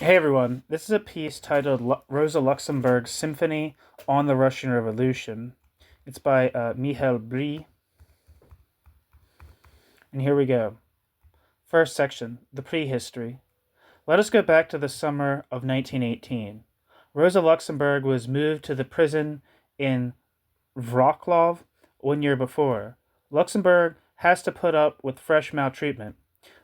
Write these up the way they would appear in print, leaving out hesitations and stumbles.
Hey everyone, this is a piece titled Rosa Luxemburg's Symphony on the Russian Revolution. It's by Michel Brie, and here we go. First section, the prehistory. Let us go back to the summer of 1918. Rosa Luxemburg was moved to the prison in Wroclaw 1 year before. Luxemburg has to put up with fresh maltreatment.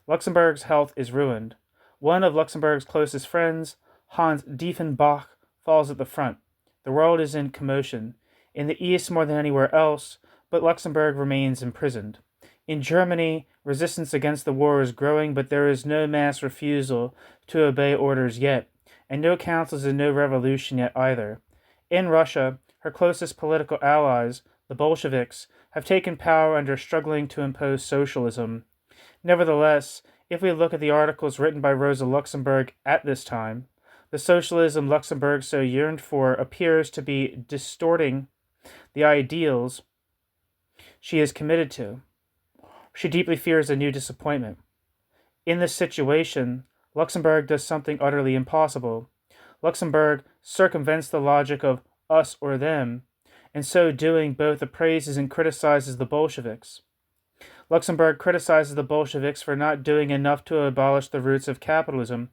Luxemburg's health is ruined. One of Luxemburg's closest friends, Hans Diefenbach, falls at the front. The world is in commotion. In the East more than anywhere else, but Luxemburg remains imprisoned. In Germany, resistance against the war is growing, but there is no mass refusal to obey orders yet, and no councils and no revolution yet either. In Russia, her closest political allies, the Bolsheviks, have taken power and are struggling to impose socialism. Nevertheless, if we look at the articles written by Rosa Luxemburg at this time, the socialism Luxemburg so yearned for appears to be distorting the ideals she is committed to. She deeply fears a new disappointment. In this situation, Luxemburg does something utterly impossible. Luxemburg circumvents the logic of us or them, and so doing both appraises and criticizes the Bolsheviks. Luxemburg criticizes the Bolsheviks for not doing enough to abolish the roots of capitalism,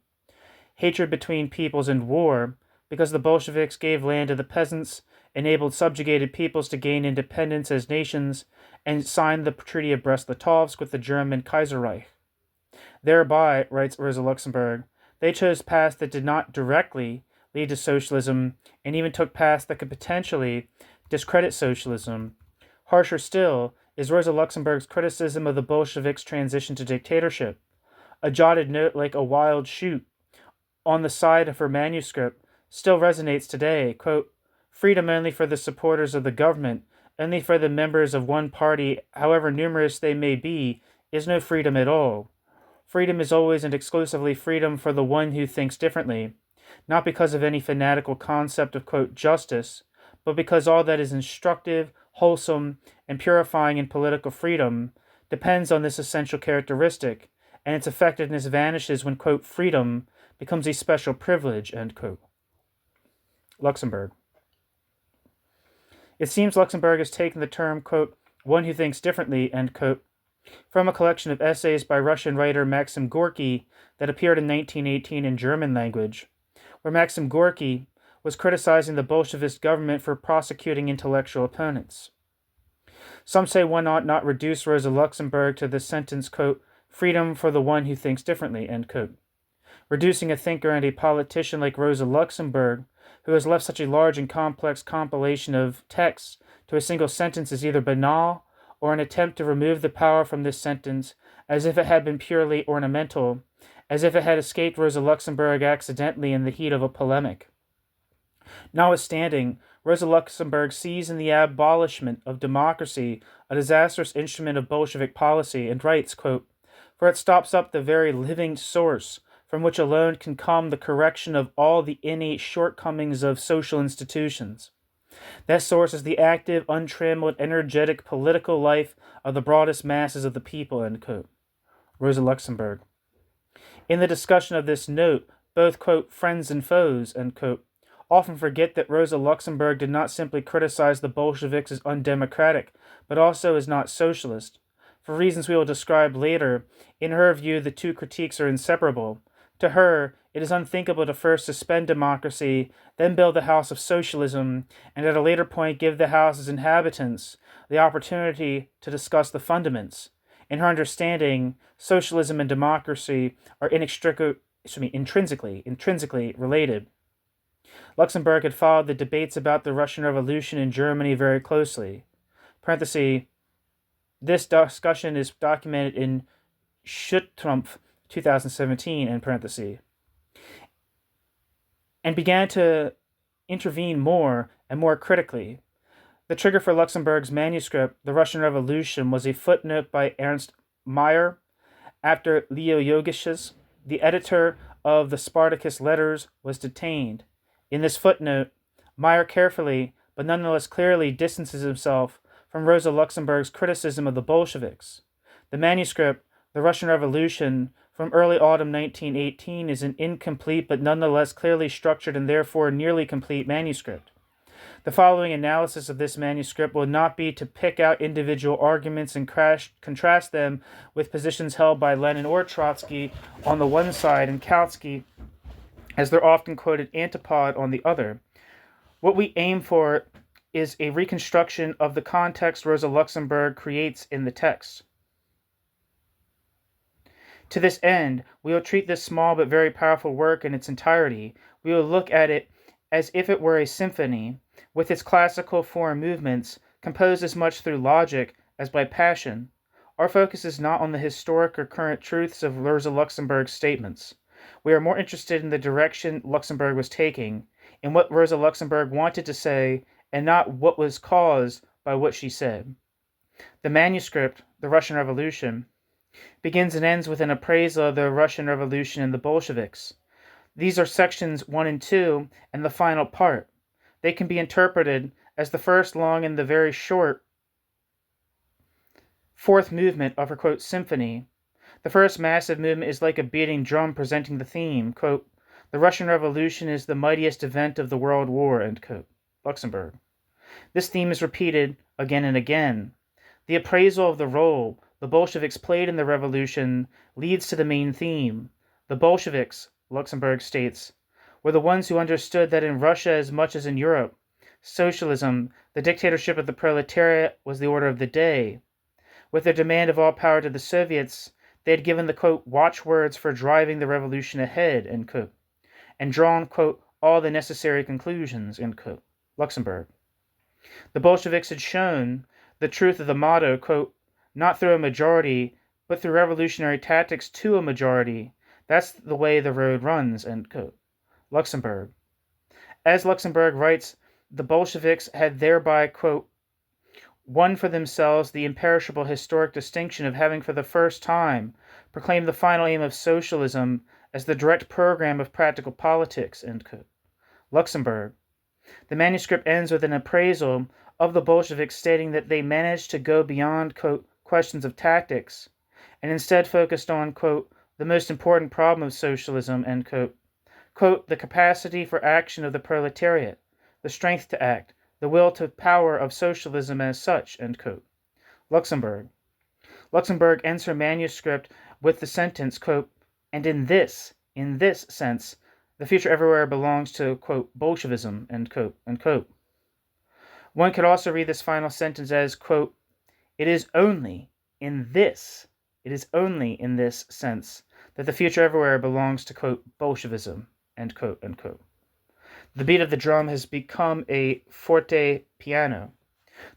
hatred between peoples, and war, because the Bolsheviks gave land to the peasants, enabled subjugated peoples to gain independence as nations, and signed the Treaty of Brest-Litovsk with the German Kaiserreich. Thereby, writes Rosa Luxemburg, they chose paths that did not directly lead to socialism, and even took paths that could potentially discredit socialism. Harsher still is Rosa Luxemburg's criticism of the Bolsheviks' transition to dictatorship. A jotted note like a wild shoot on the side of her manuscript still resonates today. Quote, freedom only for the supporters of the government, only for the members of one party, however numerous they may be, is no freedom at all. Freedom is always and exclusively freedom for the one who thinks differently, not because of any fanatical concept of, quote, justice, but because all that is instructive, wholesome, and purifying in political freedom depends on this essential characteristic, and its effectiveness vanishes when, quote, freedom becomes a special privilege, end quote. Luxemburg. It seems Luxemburg has taken the term, quote, one who thinks differently, end quote, from a collection of essays by Russian writer Maxim Gorky that appeared in 1918 in German language, where Maxim Gorky was criticizing the Bolshevist government for prosecuting intellectual opponents. Some say one ought not reduce Rosa Luxemburg to the sentence, quote, freedom for the one who thinks differently, end quote. Reducing a thinker and a politician like Rosa Luxemburg, who has left such a large and complex compilation of texts, to a single sentence is either banal or an attempt to remove the power from this sentence as if it had been purely ornamental, as if it had escaped Rosa Luxemburg accidentally in the heat of a polemic. Notwithstanding, Rosa Luxemburg sees in the abolishment of democracy a disastrous instrument of Bolshevik policy and writes, quote, for it stops up the very living source from which alone can come the correction of all the innate shortcomings of social institutions. That source is the active, untrammeled, energetic political life of the broadest masses of the people, end quote. Rosa Luxemburg. In the discussion of this note, both, quote, friends and foes, end quote, often forget that Rosa Luxemburg did not simply criticize the Bolsheviks as undemocratic, but also as not socialist. For reasons we will describe later, in her view, the two critiques are inseparable. To her, it is unthinkable to first suspend democracy, then build the house of socialism, and at a later point give the house's inhabitants the opportunity to discuss the fundaments. In her understanding, socialism and democracy are intrinsically related. Luxemburg had followed the debates about the Russian Revolution in Germany very closely. Parenthesis, this discussion is documented in Schuttrumpf 2017, end parenthesis, and began to intervene more and more critically. The trigger for Luxemburg's manuscript, The Russian Revolution, was a footnote by Ernst Mayr after Leo Yogish's, the editor of the Spartacus Letters, was detained. In this footnote, Mayr carefully, but nonetheless clearly, distances himself from Rosa Luxemburg's criticism of the Bolsheviks. The manuscript, The Russian Revolution, from early autumn 1918 is an incomplete but nonetheless clearly structured and therefore nearly complete manuscript. The following analysis of this manuscript will not be to pick out individual arguments and contrast them with positions held by Lenin or Trotsky on the one side and Kautsky as their often quoted antipode on the other. What we aim for is a reconstruction of the context Rosa Luxemburg creates in the text. To this end, we will treat this small but very powerful work in its entirety. We will look at it as if it were a symphony, with its classical form movements, composed as much through logic as by passion. Our focus is not on the historic or current truths of Rosa Luxemburg's statements. We are more interested in the direction Luxemburg was taking, in what Rosa Luxemburg wanted to say, and not what was caused by what she said. The manuscript, The Russian Revolution, begins and ends with an appraisal of the Russian Revolution and the Bolsheviks. These are sections 1 and 2 and the final part. They can be interpreted as the first long and the very short fourth movement of her, quote, symphony. The first massive movement is like a beating drum presenting the theme, quote, the Russian Revolution is the mightiest event of the World War, end quote, Luxemburg. This theme is repeated again and again. The appraisal of the role the Bolsheviks played in the revolution leads to the main theme. The Bolsheviks, Luxemburg states, were the ones who understood that in Russia as much as in Europe, socialism, the dictatorship of the proletariat, was the order of the day. With their demand of all power to the Soviets, they had given the, quote, watchwords for driving the revolution ahead, end quote, and drawn, quote, all the necessary conclusions, end quote, Luxemburg. The Bolsheviks had shown the truth of the motto, quote, not through a majority, but through revolutionary tactics to a majority. That's the way the road runs, end quote. Luxemburg. As Luxemburg writes, the Bolsheviks had thereby, quote, won for themselves the imperishable historic distinction of having for the first time proclaimed the final aim of socialism as the direct program of practical politics, end quote. Luxemburg. The manuscript ends with an appraisal of the Bolsheviks stating that they managed to go beyond, quote, questions of tactics, and instead focused on, quote, the most important problem of socialism, end quote, quote, the capacity for action of the proletariat, the strength to act, the will to power of socialism as such, end quote. Luxemburg. Luxemburg ends her manuscript with the sentence, quote, and in this sense, the future everywhere belongs to, quote, Bolshevism, end quote, end quote. One could also read this final sentence as, quote, it is only in this sense that the future everywhere belongs to, quote, Bolshevism, end quote, end quote. The beat of the drum has become a forte piano.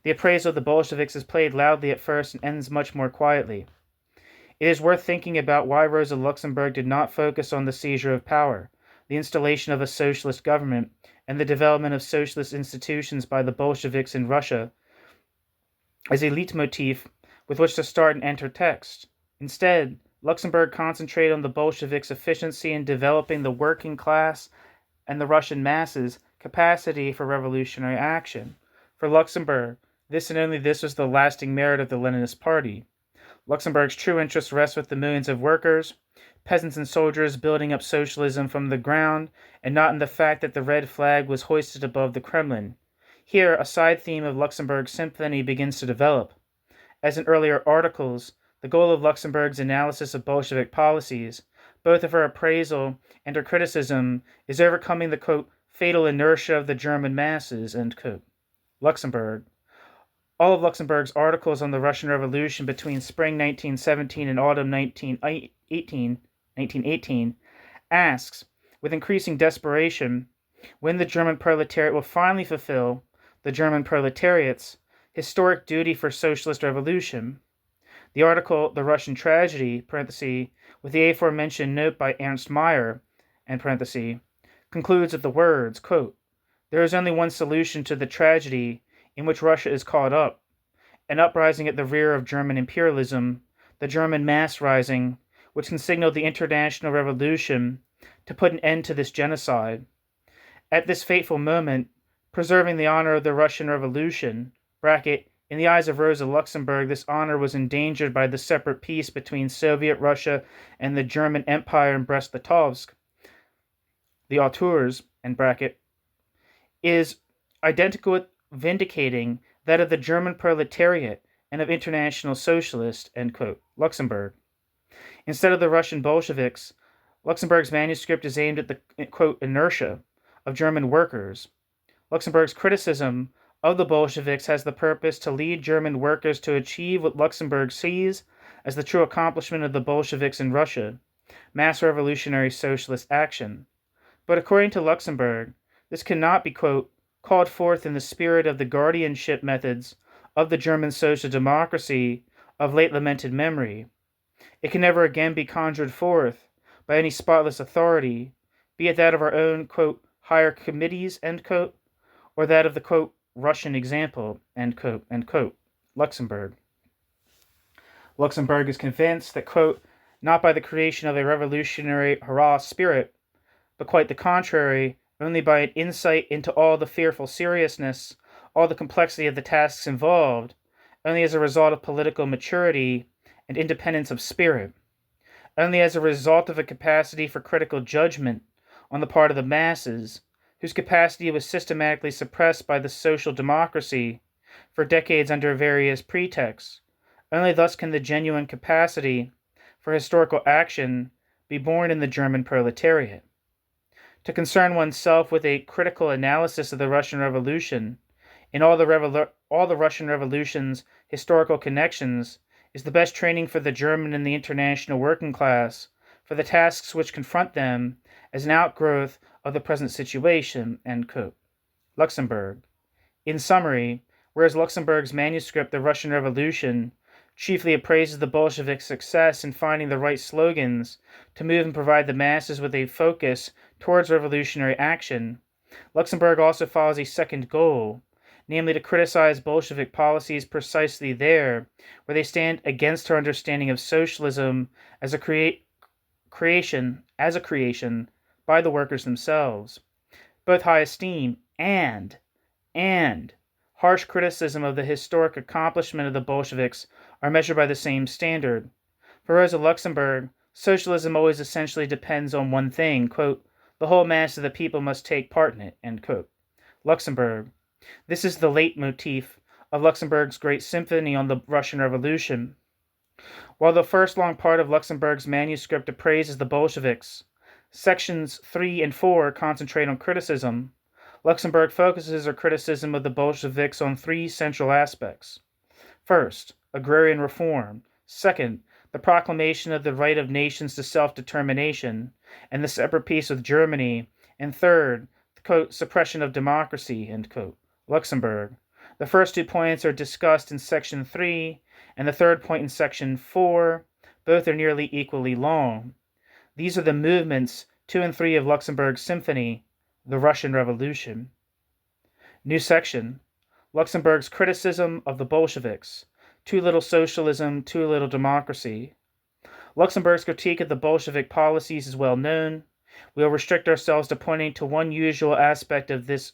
The appraisal of the Bolsheviks is played loudly at first and ends much more quietly. It is worth thinking about why Rosa Luxemburg did not focus on the seizure of power, the installation of a socialist government, and the development of socialist institutions by the Bolsheviks in Russia as a leitmotif with which to start and enter text. Instead, Luxemburg concentrated on the Bolsheviks' efficiency in developing the working class and the Russian masses' capacity for revolutionary action. For Luxemburg, this and only this was the lasting merit of the Leninist Party. Luxemburg's true interest rests with the millions of workers, peasants and soldiers building up socialism from the ground, and not in the fact that the red flag was hoisted above the Kremlin. Here, a side theme of Luxemburg's symphony begins to develop. As in earlier articles, the goal of Luxemburg's analysis of Bolshevik policies, both of her appraisal and her criticism, is overcoming the, quote, fatal inertia of the German masses, end quote. Luxemburg. All of Luxemburg's articles on the Russian Revolution between spring 1917 and autumn 1918 asks, with increasing desperation, when the German proletariat will finally fulfill the German proletariat's historic duty for socialist revolution. The article, The Russian Tragedy, parenthesis, with the aforementioned note by Ernst Mayr, and parenthesis, concludes with the words, quote, there is only one solution to the tragedy in which Russia is caught up, an uprising at the rear of German imperialism, the German mass rising, which can signal the international revolution to put an end to this genocide. At this fateful moment, preserving the honor of the Russian Revolution, bracket, In the eyes of Rosa Luxemburg, this honor was endangered by the separate peace between Soviet Russia and the German Empire in Brest-Litovsk. The auteurs, in bracket, is identical with vindicating that of the German proletariat and of international socialists, end quote, Luxemburg. Instead of the Russian Bolsheviks, Luxemburg's manuscript is aimed at the, quote, inertia of German workers. Luxemburg's criticism of the Bolsheviks has the purpose to lead German workers to achieve what Luxemburg sees as the true accomplishment of the Bolsheviks in Russia, mass revolutionary socialist action. But according to Luxemburg, this cannot be, quote, called forth in the spirit of the guardianship methods of the German social democracy of late lamented memory. It can never again be conjured forth by any spotless authority, be it that of our own, quote, higher committees, end quote, or that of the, quote, Russian example, end quote, Luxemburg. Luxemburg is convinced that, quote, not by the creation of a revolutionary hurrah spirit, but quite the contrary, only by an insight into all the fearful seriousness, all the complexity of the tasks involved, only as a result of political maturity and independence of spirit, only as a result of a capacity for critical judgment on the part of the masses, whose capacity was systematically suppressed by the social democracy for decades under various pretexts. Only thus can the genuine capacity for historical action be born in the German proletariat. To concern oneself with a critical analysis of the Russian Revolution in all the Russian Revolution's historical connections is the best training for the German and the international working class for the tasks which confront them as an outgrowth of the present situation, end quote. Luxemburg. In summary, whereas Luxemburg's manuscript, The Russian Revolution, chiefly appraises the Bolshevik success in finding the right slogans to move and provide the masses with a focus towards revolutionary action, Luxemburg also follows a second goal, namely to criticize Bolshevik policies precisely there where they stand against her understanding of socialism as a creation by the workers themselves. Both high esteem and harsh criticism of the historic accomplishment of the Bolsheviks are measured by the same standard. For Rosa Luxemburg, socialism always essentially depends on one thing, quote, the whole mass of the people must take part in it, end quote. Luxemburg. This is the leitmotif of Luxemburg's great symphony on the Russian Revolution. While the first long part of Luxemburg's manuscript appraises the Bolsheviks, sections 3 and 4 concentrate on criticism. Luxemburg focuses her criticism of the Bolsheviks on three central aspects. First, agrarian reform. Second, the proclamation of the right of nations to self-determination and the separate peace with Germany. And third, the, quote, suppression of democracy, end quote. Luxemburg. The first 2 points are discussed in section 3, and the third point in section 4. Both are nearly equally long. These are the movements 2 and 3 of Luxemburg's Symphony, The Russian Revolution. New section. Luxemburg's criticism of the Bolsheviks. Too little socialism, too little democracy. Luxemburg's critique of the Bolshevik policies is well known. We will restrict ourselves to pointing to one unusual aspect of this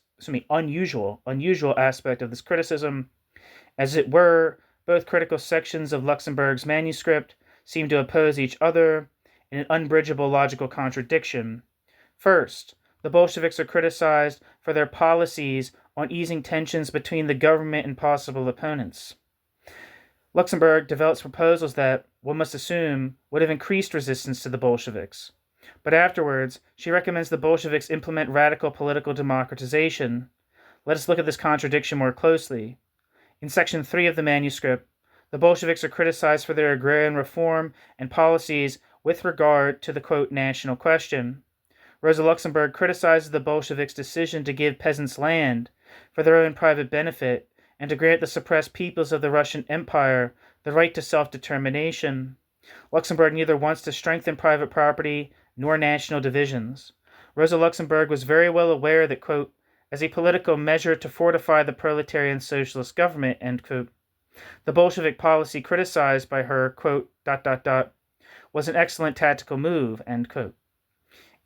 criticism. As it were, both critical sections of Luxemburg's manuscript seem to oppose each other in an unbridgeable logical contradiction. First, the Bolsheviks are criticized for their policies on easing tensions between the government and possible opponents. Luxemburg develops proposals that, one must assume, would have increased resistance to the Bolsheviks. But afterwards, she recommends the Bolsheviks implement radical political democratization. Let us look at this contradiction more closely. In section 3 of the manuscript, the Bolsheviks are criticized for their agrarian reform and policies with regard to the, quote, national question. Rosa Luxemburg criticizes the Bolsheviks' decision to give peasants land for their own private benefit and to grant the suppressed peoples of the Russian Empire the right to self-determination. Luxemburg neither wants to strengthen private property nor national divisions. Rosa Luxemburg was very well aware that, quote, as a political measure to fortify the proletarian socialist government, end quote, the Bolshevik policy criticized by her, quote, ... was an excellent tactical move, end quote,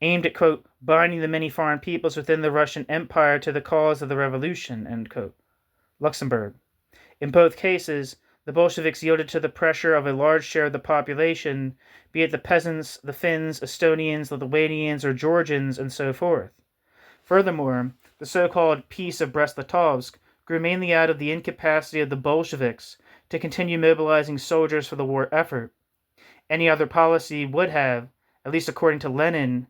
aimed at, quote, binding the many foreign peoples within the Russian Empire to the cause of the revolution, end quote. Luxemburg. In both cases, the Bolsheviks yielded to the pressure of a large share of the population, be it the peasants, the Finns, Estonians, Lithuanians, or Georgians, and so forth. Furthermore, the so-called Peace of Brest-Litovsk grew mainly out of the incapacity of the Bolsheviks to continue mobilizing soldiers for the war effort. Any other policy would have, at least according to Lenin,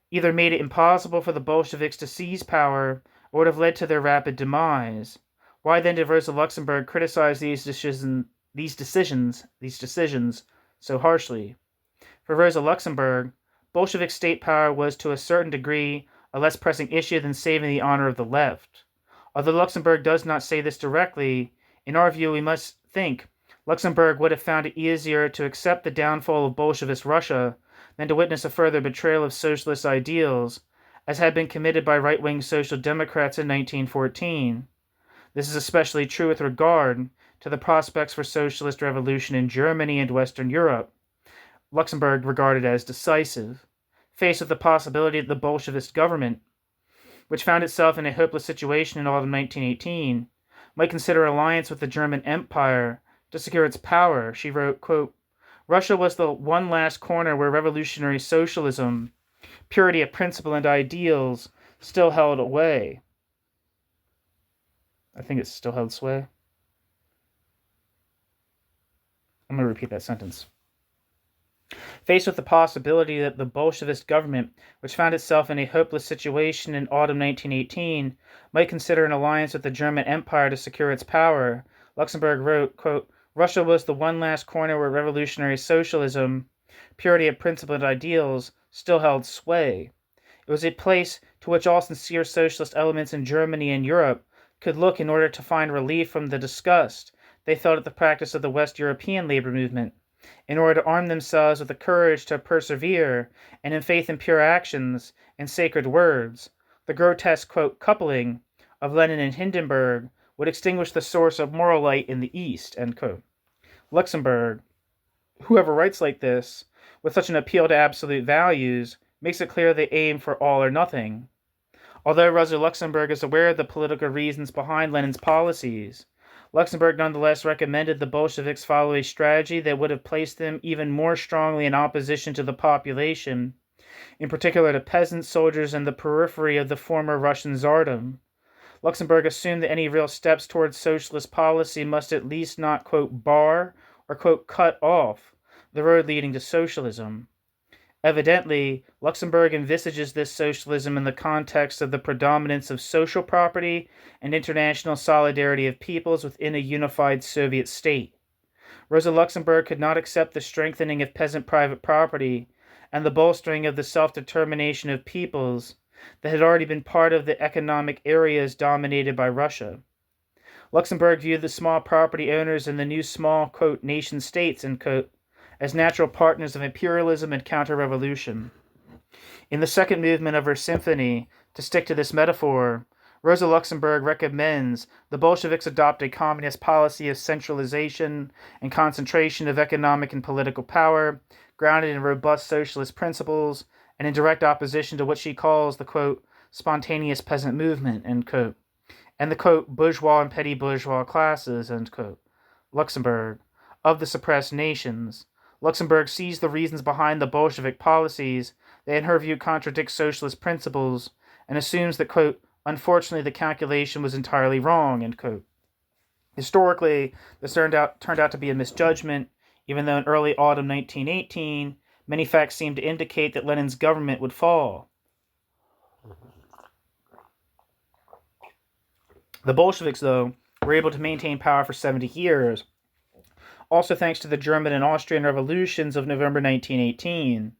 either made it impossible for the Bolsheviks to seize power or would have led to their rapid demise. Why then did Rosa Luxemburg criticize these decisions so harshly? For Rosa Luxemburg, Bolshevik state power was to a certain degree a less pressing issue than saving the honor of the left. Although Luxemburg does not say this directly, in our view we must think Luxemburg would have found it easier to accept the downfall of Bolshevist Russia than to witness a further betrayal of socialist ideals, as had been committed by right-wing social democrats in 1914. This is especially true with regard to the prospects for socialist revolution in Germany and Western Europe, Luxemburg regarded as decisive. Faced with the possibility that the Bolshevist government, which found itself in a hopeless situation in autumn 1918, might consider alliance with the German Empire to secure its power, she wrote, quote, Russia was the one last corner where revolutionary socialism, purity of principle and ideals, still held away. I think it still held sway. I'm going to repeat that sentence. Faced with the possibility that the Bolshevist government, which found itself in a hopeless situation in autumn 1918, might consider an alliance with the German Empire to secure its power, Luxemburg wrote, quote, Russia was the one last corner where revolutionary socialism, purity of principle and ideals, still held sway. It was a place to which all sincere socialist elements in Germany and Europe could look in order to find relief from the disgust they felt at the practice of the West European labor movement, in order to arm themselves with the courage to persevere, and in faith in pure actions and sacred words. The grotesque, quote, coupling of Lenin and Hindenburg would extinguish the source of moral light in the East, end quote. Luxemburg, whoever writes like this, with such an appeal to absolute values, makes it clear they aim for all or nothing. Although Rosa Luxemburg is aware of the political reasons behind Lenin's policies, Luxemburg nonetheless recommended the Bolsheviks follow a strategy that would have placed them even more strongly in opposition to the population, in particular to peasants, soldiers, and the periphery of the former Russian Tsardom. Luxemburg assumed that any real steps towards socialist policy must at least not, quote, bar or, quote, cut off the road leading to socialism. Evidently, Luxemburg envisages this socialism in the context of the predominance of social property and international solidarity of peoples within a unified Soviet state. Rosa Luxemburg could not accept the strengthening of peasant private property and the bolstering of the self-determination of peoples that had already been part of the economic areas dominated by Russia. Luxemburg viewed the small property owners in the new small, quote, nation states, end quote, as natural partners of imperialism and counter-revolution. In the second movement of her symphony, to stick to this metaphor, Rosa Luxemburg recommends the Bolsheviks adopt a communist policy of centralization and concentration of economic and political power, grounded in robust socialist principles, and in direct opposition to what she calls the, quote, spontaneous peasant movement, end quote, and the, quote, bourgeois and petty bourgeois classes, end quote. Luxemburg, of the suppressed nations. Luxemburg sees the reasons behind the Bolshevik policies that in her view contradict socialist principles, and assumes that, quote, unfortunately the calculation was entirely wrong, end quote. Historically, this turned out to be a misjudgment, even though in early autumn 1918, many facts seemed to indicate that Lenin's government would fall. The Bolsheviks, though, were able to maintain power for 70 years, also thanks to the German and Austrian revolutions of November 1918,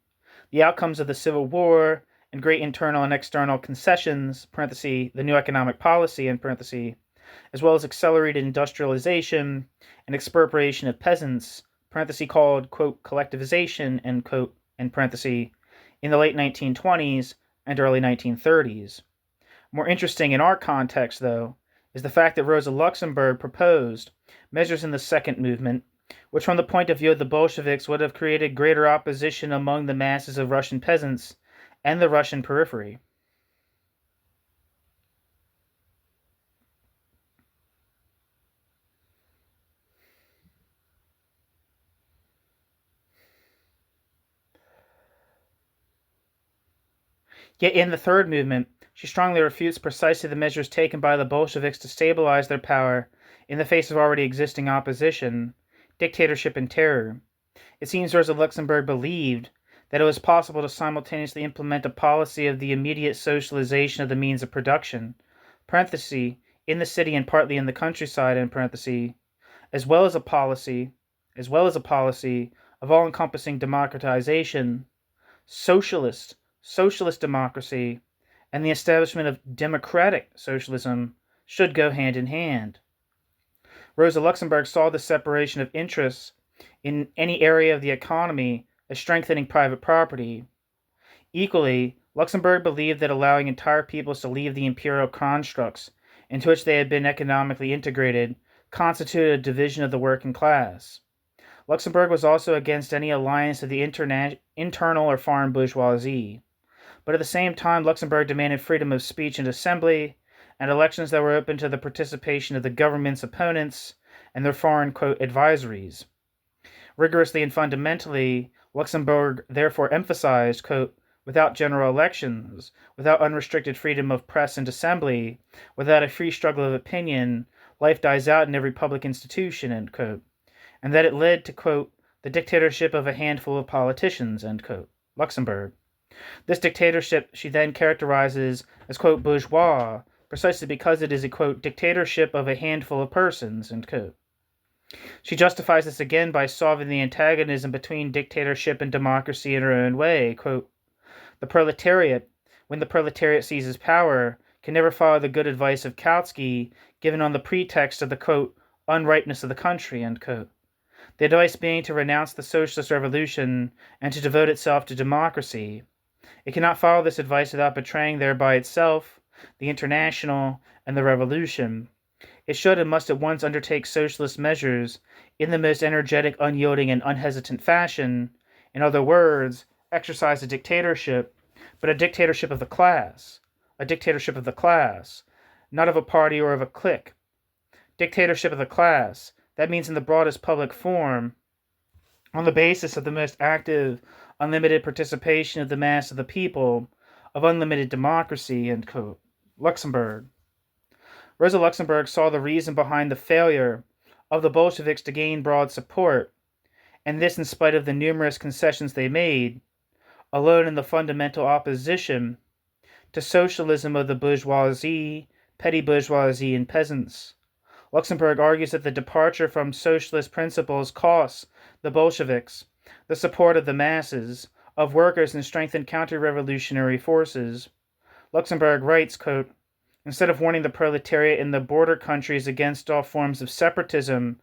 the outcomes of the Civil War, and great internal and external concessions, parenthesis, the new economic policy, in parenthesis, as well as accelerated industrialization and expropriation of peasants, parenthesis, called, quote, collectivization, end quote, in parenthesis, in the late 1920s and early 1930s. More interesting in our context, though, is the fact that Rosa Luxemburg proposed measures in the second movement, which from the point of view of the Bolsheviks would have created greater opposition among the masses of Russian peasants and the Russian periphery. Yet in the third movement, she strongly refutes precisely the measures taken by the Bolsheviks to stabilize their power in the face of already existing opposition, dictatorship, and terror. It seems Rosa Luxemburg believed that it was possible to simultaneously implement a policy of the immediate socialization of the means of production, in the city and partly in the countryside, as well as a policy of all-encompassing democratization, socialist democracy, and the establishment of democratic socialism should go hand in hand. Rosa Luxemburg saw the separation of interests in any area of the economy as strengthening private property. Equally, Luxemburg believed that allowing entire peoples to leave the imperial constructs into which they had been economically integrated constituted a division of the working class. Luxemburg was also against any alliance of the internal or foreign bourgeoisie. But at the same time, Luxemburg demanded freedom of speech and assembly, and elections that were open to the participation of the government's opponents and their foreign, quote, advisories. Rigorously and fundamentally, Luxemburg therefore emphasized, quote, without general elections, without unrestricted freedom of press and assembly, without a free struggle of opinion, life dies out in every public institution, end quote, and that it led to, quote, the dictatorship of a handful of politicians, end quote. Luxemburg. This dictatorship she then characterizes as, quote, bourgeois, precisely because it is a, quote, dictatorship of a handful of persons, end quote. She justifies this again by solving the antagonism between dictatorship and democracy in her own way, quote, the proletariat, when the proletariat seizes power, can never follow the good advice of Kautsky, given on the pretext of the, quote, unripeness of the country, end quote. The advice being to renounce the socialist revolution and to devote itself to democracy. It cannot follow this advice without betraying thereby itself, the International, and the revolution. It should and must at once undertake socialist measures in the most energetic, unyielding, and unhesitant fashion. In other words, exercise a dictatorship, but a dictatorship of the class. A dictatorship of the class, not of a party or of a clique. Dictatorship of the class, that means in the broadest public form, on the basis of the most active, unlimited participation of the mass of the people, of unlimited democracy, end quote. Luxemburg. Rosa Luxemburg saw the reason behind the failure of the Bolsheviks to gain broad support, and this in spite of the numerous concessions they made, alone in the fundamental opposition to socialism of the bourgeoisie, petty bourgeoisie, and peasants. Luxemburg argues that the departure from socialist principles costs the Bolsheviks the support of the masses, of workers, and strengthened counter-revolutionary forces. Luxemburg writes, quote, instead of warning the proletariat in the border countries against all forms of separatism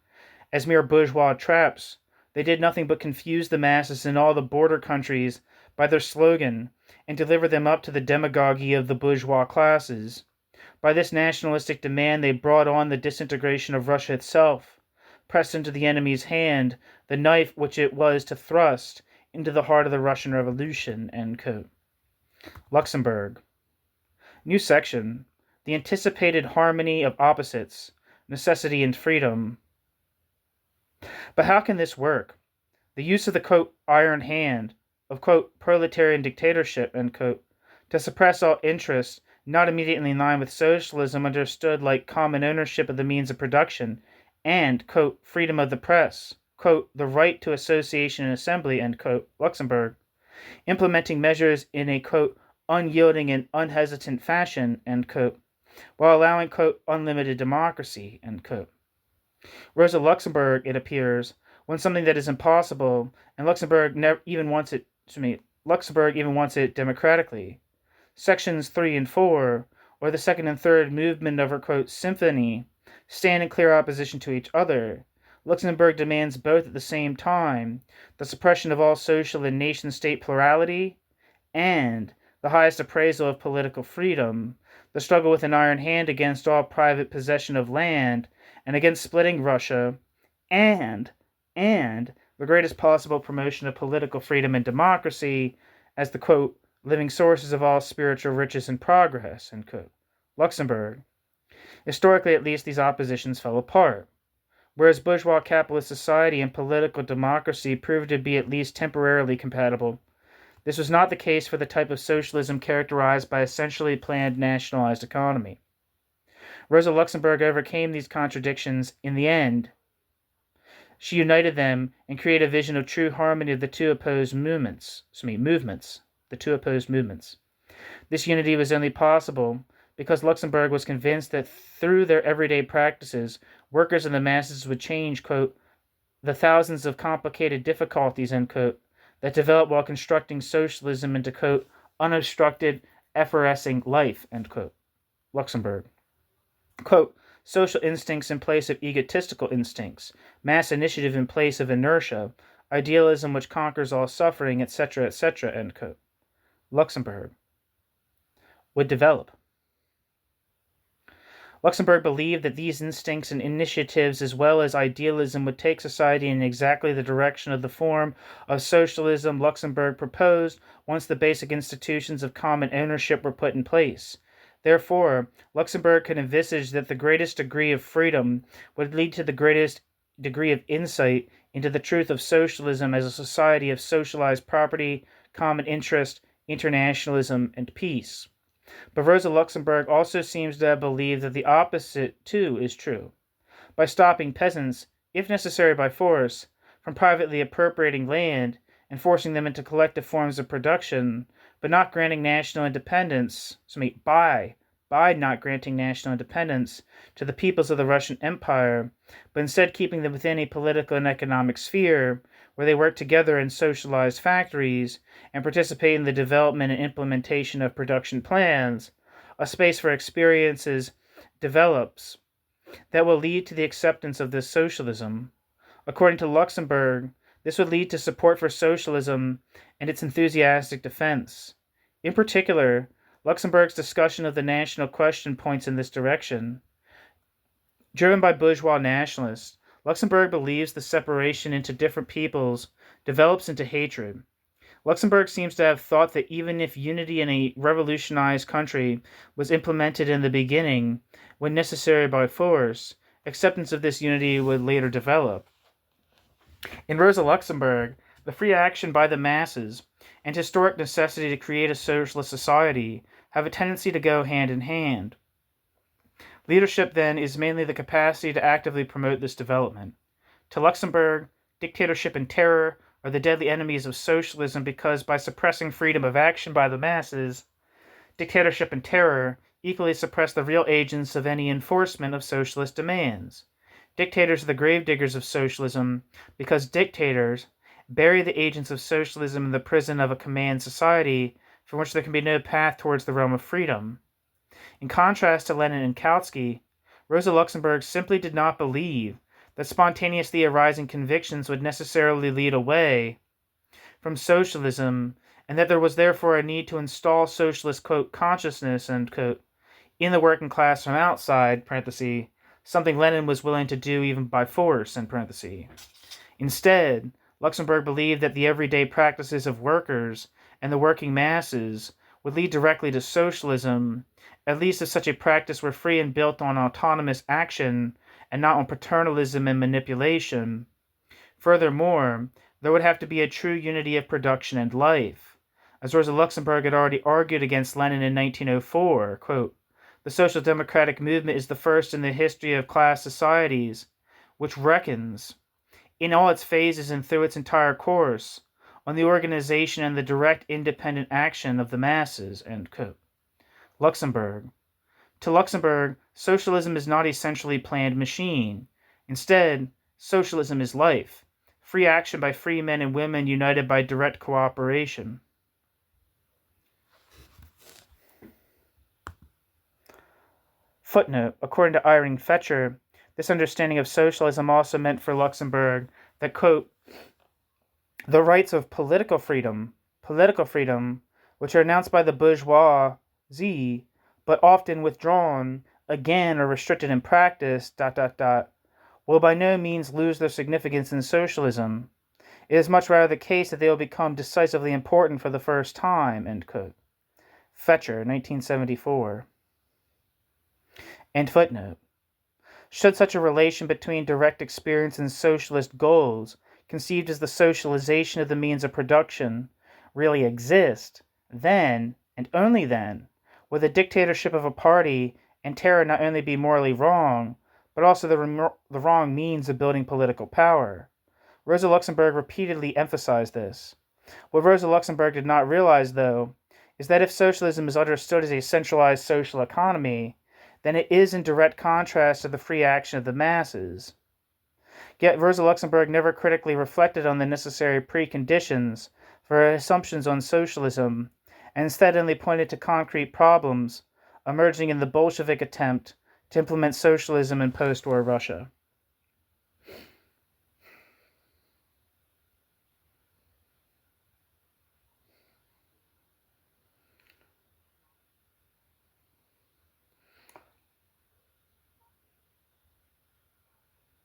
as mere bourgeois traps, they did nothing but confuse the masses in all the border countries by their slogan and deliver them up to the demagoguery of the bourgeois classes. By this nationalistic demand, they brought on the disintegration of Russia itself, pressed into the enemy's hand the knife which it was to thrust into the heart of the Russian Revolution, end quote. Luxemburg. New section. The anticipated harmony of opposites, necessity and freedom. But how can this work? The use of the, quote, iron hand, of, quote, proletarian dictatorship, end quote, to suppress all interests not immediately in line with socialism understood like common ownership of the means of production and, quote, freedom of the press, quote, the right to association and assembly, end quote, Luxemburg, implementing measures in a, quote, unyielding and unhesitant fashion, end quote, while allowing, quote, unlimited democracy, end quote. Rosa Luxemburg, it appears, wants something that is impossible, and Luxemburg even wants it democratically. Sections 3 and 4, or the second and third movement of her, quote, Symphony, stand in clear opposition to each other. Luxemburg demands both at the same time, the suppression of all social and nation-state plurality, and the highest appraisal of political freedom, the struggle with an iron hand against all private possession of land, and against splitting Russia, and the greatest possible promotion of political freedom and democracy as the, quote, living sources of all spiritual riches and progress, end quote. Luxemburg. Historically, at least, these oppositions fell apart. Whereas bourgeois capitalist society and political democracy proved to be at least temporarily compatible, This was not the case for the type of socialism characterized by a centrally planned nationalized economy. Rosa Luxemburg overcame these contradictions in the end. She united them and created a vision of true harmony of the two opposed movements. The two opposed movements. This unity was only possible because Luxemburg was convinced that through their everyday practices, workers and the masses would change, quote, the thousands of complicated difficulties, end quote, that develop while constructing socialism into, quote, unobstructed, effervescing life, end quote. Luxemburg. Quote, social instincts in place of egotistical instincts, mass initiative in place of inertia, idealism which conquers all suffering, etc., end quote. Luxemburg would develop. Luxemburg believed that these instincts and initiatives as well as idealism would take society in exactly the direction of the form of socialism Luxemburg proposed once the basic institutions of common ownership were put in place. Therefore, Luxemburg could envisage that the greatest degree of freedom would lead to the greatest degree of insight into the truth of socialism as a society of socialized property, common interest, internationalism, and peace. But Rosa Luxemburg also seems to have believed that the opposite, too, is true. By stopping peasants, if necessary by force, from privately appropriating land and forcing them into collective forms of production, but not granting national independence, by not granting national independence to the peoples of the Russian Empire, but instead keeping them within a political and economic sphere where they work together in socialized factories and participate in the development and implementation of production plans, a space for experiences develops that will lead to the acceptance of this socialism. According to Luxemburg, this would lead to support for socialism and its enthusiastic defense. In particular, Luxemburg's discussion of the national question points in this direction. Driven by bourgeois nationalists, Luxemburg believes the separation into different peoples develops into hatred. Luxemburg seems to have thought that even if unity in a revolutionized country was implemented in the beginning, when necessary by force, acceptance of this unity would later develop. In Rosa Luxemburg, the free action by the masses and historic necessity to create a socialist society have a tendency to go hand in hand. Leadership, then, is mainly the capacity to actively promote this development. To Luxemburg, dictatorship and terror are the deadly enemies of socialism because by suppressing freedom of action by the masses, dictatorship and terror equally suppress the real agents of any enforcement of socialist demands. Dictators are the gravediggers of socialism because dictators bury the agents of socialism in the prison of a command society from which there can be no path towards the realm of freedom. In contrast to Lenin and Kautsky, Rosa Luxemburg simply did not believe that spontaneously arising convictions would necessarily lead away from socialism, and that there was therefore a need to install socialist, quote, consciousness, end quote, in the working class from outside, parenthesis, something Lenin was willing to do even by force, end parenthesis. Instead, Luxemburg believed that the everyday practices of workers and the working masses would lead directly to socialism, at least if such a practice were free and built on autonomous action and not on paternalism and manipulation. Furthermore, there would have to be a true unity of production and life. As Rosa Luxemburg had already argued against Lenin in 1904, quote, the social democratic movement is the first in the history of class societies, which reckons, in all its phases and through its entire course, on the organization and the direct independent action of the masses, end quote. Luxemburg. To Luxemburg, socialism is not a centrally planned machine. Instead, socialism is life, free action by free men and women united by direct cooperation. Footnote, according to Irving Fetcher, this understanding of socialism also meant for Luxemburg that, quote, the rights of political freedom, which are announced by the bourgeoisie, but often withdrawn, again or restricted in practice, will by no means lose their significance in socialism. It is much rather the case that they will become decisively important for the first time, end quote. Fetcher, 1974. End footnote. Should such a relation between direct experience and socialist goals, conceived as the socialization of the means of production, really exist, then, and only then, will the dictatorship of a party and terror not only be morally wrong, but also the wrong means of building political power. Rosa Luxemburg repeatedly emphasized this. What Rosa Luxemburg did not realize, though, is that if socialism is understood as a centralized social economy, then it is in direct contrast to the free action of the masses. Yet Rosa Luxemburg never critically reflected on the necessary preconditions for her assumptions on socialism, and instead only pointed to concrete problems emerging in the Bolshevik attempt to implement socialism in post-war Russia.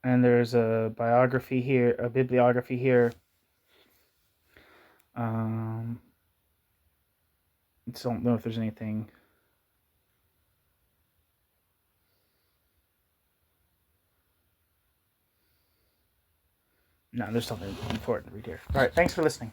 And there's a bibliography here. I don't know if there's anything. No, there's something important to read here. All right, thanks for listening.